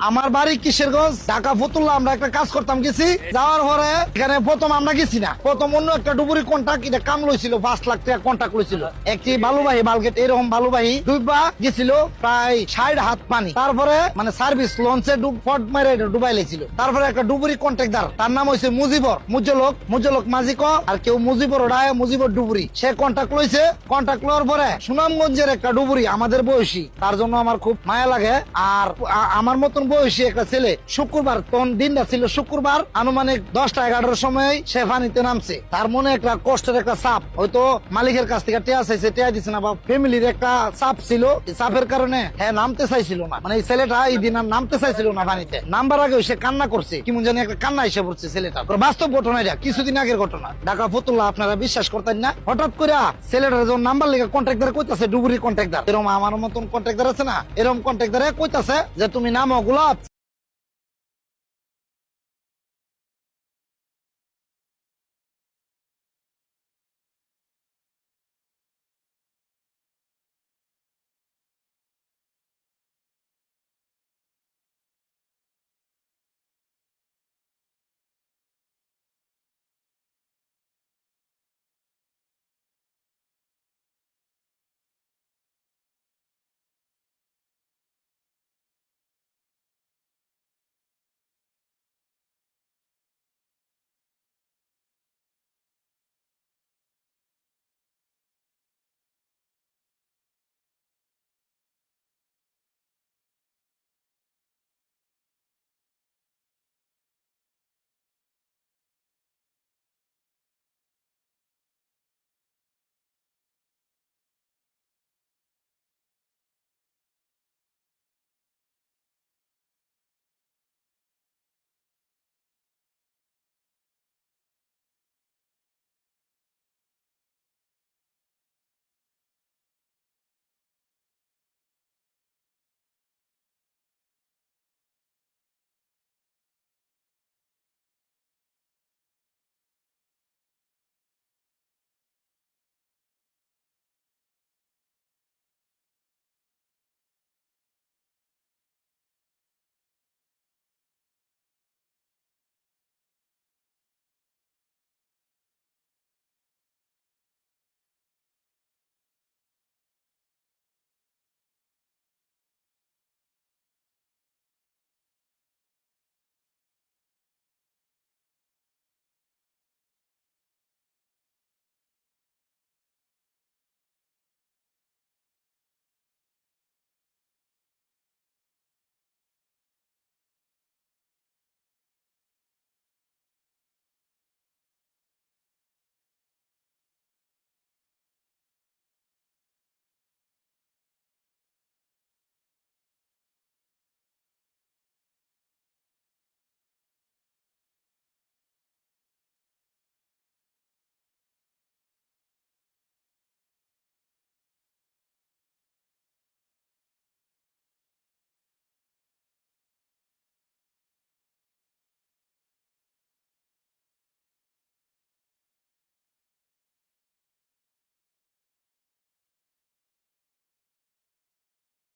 আমার বাড়ি কিশোরগঞ্জ, ঢাকা ফতুল্লা। আমরা একটা কাজ করতাম, গেছি। যাওয়ার পরে এখানে প্রথম আমরা গেছি না, প্রথম অন্য একটা ডুবুরি কন্ট্রাক্ট এটা কাম লইছিল, 5 লাখ টাকা কন্ট্রাক্ট লইছিল। একটি বালুবাহী বালগেট এরকম বালুবাহী ডুববা গেছিল, প্রায় 60 হাত পানি। তারপরে মানে সার্ভিস লঞ্চে ফট মেরে ডুবাই লেছিল। তারপরে একটা ডুবুরি কন্ট্রাক্টর, তার নাম হয়েছে মুজিবর মাজিক, আর কেউ মুজিবর ওড়ায়, মুজিবর ডুবুরি। সে কন্ট্রাক্ট লইছে। কন্ট্রাক্ট লওয়ার পরে সুনামগঞ্জের একটা ডুবুরি আমাদের বয়সী, তার জন্য আমার খুব মায়া লাগে। আর আমার মতন বয়সী একটা ছেলে শুক্রবার, তখন দিনটা ছিল শুক্রবার, আনুমানিক 10টা 11টার সময় সে পানিতে নামছে। তার মনে একটা কষ্টের একটা চাপ, হয়তো মালিকের কাছ থেকে টেয়া চাইছে, টেয়া দিচ্ছে না, বা ফ্যামিলির একটা চাপ ছিল। এই চাপের কারণে হ্যাঁ নামতে চাইছিল না, মানে এই ছেলেটা এই দিন আর নামতে চাইছিল না পানিতে। নামবার আগে সে কান্না করছে, কেমন জানি একটা কান্না এসে পড়ছে ছেলেটা। বাস্তব ঘটনা এটা, কিছুদিন আগের ঘটনা, ঢাকা ফতুল্লা। আপনারা বিশ্বাস করতেন না, হঠাৎ করে ছেলেটা যখন নাম্বার লেগে কন্ট্রাক্টর কইতাছে, ডুবুরি কন্ট্রাক্টর, এরকম আমার মতন কন্ট্রাক্টর আছে না, এরকম কন্ট্রাক্টরে কইতাছে যে তুমি নামো গোলাপ,